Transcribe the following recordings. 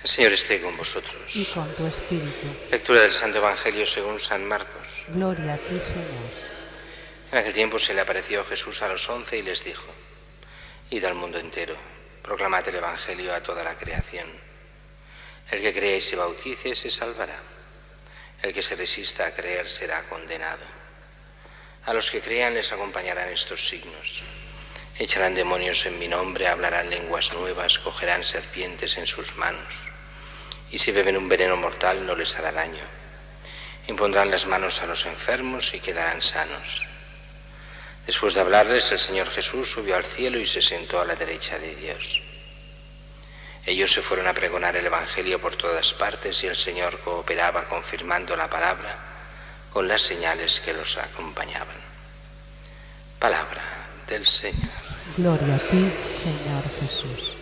El Señor esté con vosotros. Y con tu espíritu. Lectura del Santo Evangelio según San Marcos. Gloria a ti, Señor. En aquel tiempo se le apareció Jesús a los 11 y les dijo: Id al mundo entero, proclamad el Evangelio a toda la creación. El que crea y se bautice se salvará. El que se resista a creer será condenado. A los que crean les acompañarán estos signos: echarán demonios en mi nombre, hablarán lenguas nuevas, cogerán serpientes en sus manos, y si beben un veneno mortal no les hará daño. Impondrán las manos a los enfermos y quedarán sanos. Después de hablarles, el Señor Jesús subió al cielo y se sentó a la derecha de Dios. Ellos se fueron a pregonar el Evangelio por todas partes y el Señor cooperaba confirmando la palabra con las señales que los acompañaban. Palabra del Señor. Gloria a ti, Señor Jesús.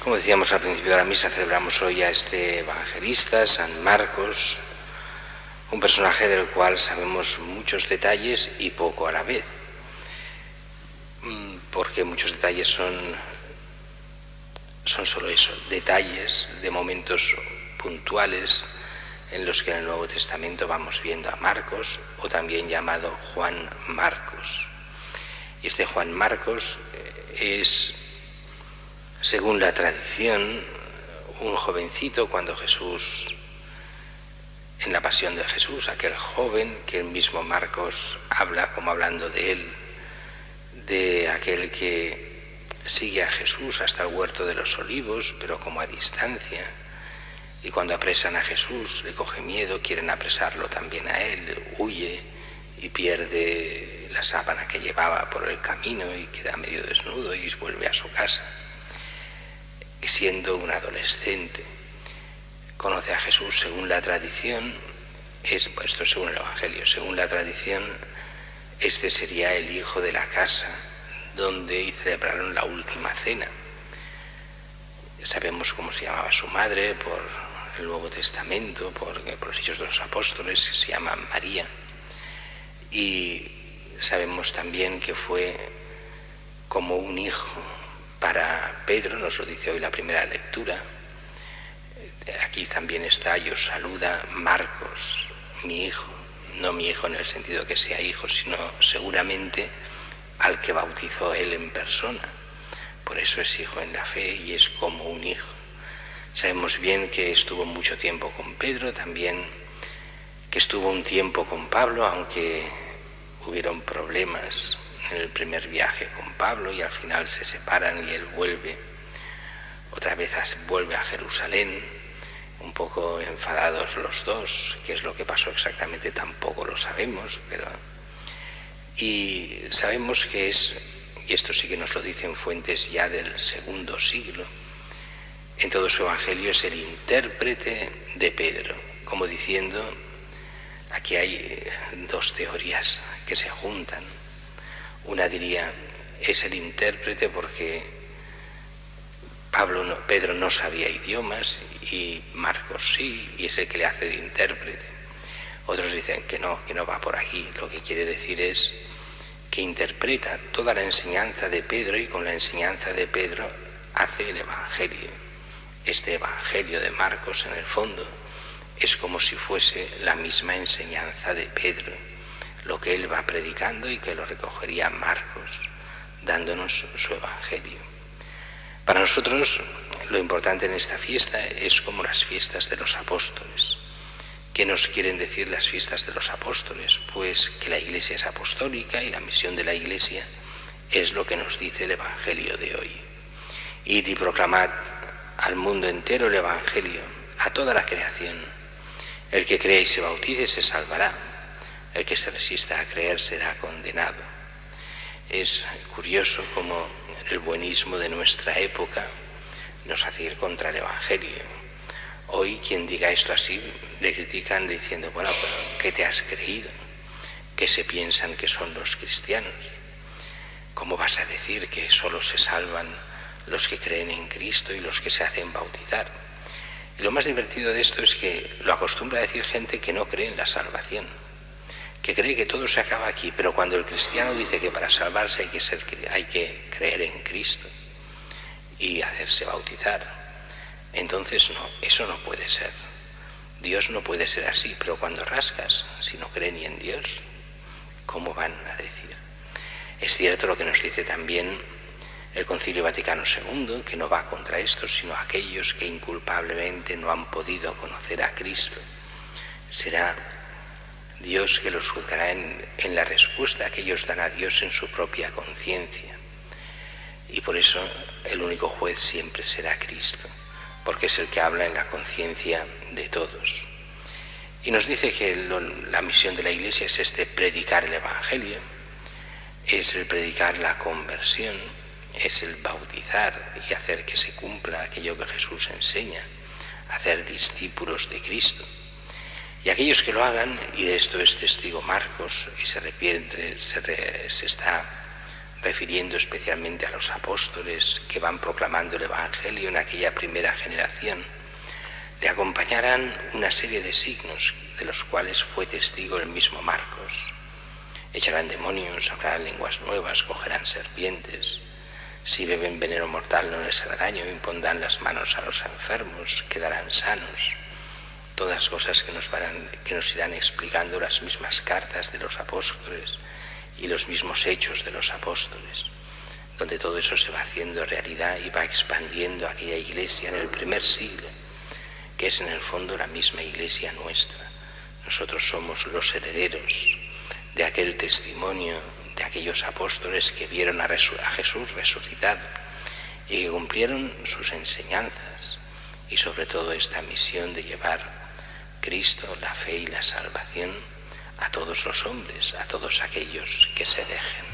Como decíamos al principio de la misa, celebramos hoy a este evangelista, San Marcos, un personaje del cual sabemos muchos detalles y poco a la vez, porque muchos detalles son solo eso, detalles de momentos puntuales en los que en el Nuevo Testamento vamos viendo a Marcos, o también llamado Juan Marcos. Y este Juan Marcos es, según la tradición, un jovencito cuando Jesús, en la pasión de Jesús, aquel joven que el mismo Marcos habla como hablando de él, de aquel que sigue a Jesús hasta el huerto de los olivos, pero como a distancia, y cuando apresan a Jesús le coge miedo, quieren apresarlo también a él, huye y pierde la sábana que llevaba por el camino y queda medio desnudo y vuelve a su casa. Y siendo un adolescente, conoce a Jesús según la tradición, esto según el Evangelio, según la tradición, este sería el hijo de la casa donde celebraron la última cena. Sabemos cómo se llamaba su madre por el Nuevo Testamento, por los Hechos de los Apóstoles, que se llama María. Y sabemos también que fue como un hijo para Pedro, nos lo dice hoy la primera lectura. Aquí también está, y os saluda Marcos, mi hijo, no mi hijo en el sentido que sea hijo, sino seguramente al que bautizó él en persona. Por eso es hijo en la fe y es como un hijo. Sabemos bien que estuvo mucho tiempo con Pedro, también que estuvo un tiempo con Pablo, aunque hubieron problemas en el primer viaje con Pablo y al final se separan y él vuelve. Otra vez vuelve a Jerusalén, un poco enfadados los dos. Qué es lo que pasó exactamente tampoco lo sabemos, pero... Y sabemos que es, y esto sí que nos lo dicen fuentes ya del segundo siglo, en todo su evangelio es el intérprete de Pedro, como diciendo, aquí hay dos teorías que se juntan. Una diría, es el intérprete porque Pedro no sabía idiomas y Marcos sí, y es el que le hace de intérprete. Otros dicen que no va por aquí. Lo que quiere decir es que interpreta toda la enseñanza de Pedro y con la enseñanza de Pedro hace el Evangelio. Este Evangelio de Marcos, en el fondo, es como si fuese la misma enseñanza de Pedro, lo que él va predicando y que lo recogería Marcos, dándonos su Evangelio. Para nosotros, lo importante en esta fiesta es como las fiestas de los apóstoles. ¿Qué nos quieren decir las fiestas de los apóstoles? Pues que la Iglesia es apostólica y la misión de la Iglesia es lo que nos dice el Evangelio de hoy. Id y proclamad al mundo entero el Evangelio, a toda la creación. El que crea y se bautice se salvará. El que se resista a creer será condenado. Es curioso cómo el buenismo de nuestra época nos hace ir contra el Evangelio. Hoy quien diga esto así le critican diciendo, bueno, pero ¿qué te has creído? ¿Qué se piensan que son los cristianos? ¿Cómo vas a decir que solo se salvan los que creen en Cristo y los que se hacen bautizar? Y lo más divertido de esto es que lo acostumbra a decir gente que no cree en la salvación, que cree que todo se acaba aquí, pero cuando el cristiano dice que para salvarse hay que creer en Cristo y hacerse bautizar. Entonces no, eso no puede ser. Dios no puede ser así, pero cuando rascas, si no creen ni en Dios, ¿cómo van a decir? Es cierto lo que nos dice también el Concilio Vaticano II, que no va contra esto, sino aquellos que inculpablemente no han podido conocer a Cristo. Será Dios que los juzgará en la respuesta que ellos dan a Dios en su propia conciencia. Y por eso el único juez siempre será Cristo, porque es el que habla en la conciencia de todos. Y nos dice que la misión de la Iglesia es predicar el Evangelio, es el predicar la conversión, es el bautizar y hacer que se cumpla aquello que Jesús enseña, hacer discípulos de Cristo. Y aquellos que lo hagan, y de esto es testigo Marcos, y se está refiriendo especialmente a los apóstoles que van proclamando el Evangelio en aquella primera generación, le acompañarán una serie de signos de los cuales fue testigo el mismo Marcos. Echarán demonios, hablarán lenguas nuevas, cogerán serpientes. Si beben veneno mortal no les hará daño, impondrán las manos a los enfermos, quedarán sanos. Todas cosas que nos irán explicando las mismas cartas de los apóstoles y los mismos hechos de los apóstoles, donde todo eso se va haciendo realidad y va expandiendo aquella iglesia en el primer siglo, que es en el fondo la misma iglesia nuestra. Nosotros somos los herederos de aquel testimonio de aquellos apóstoles que vieron a Jesús resucitado y que cumplieron sus enseñanzas, y sobre todo esta misión de llevar Cristo, la fe y la salvación a todos los hombres, a todos aquellos que se dejen.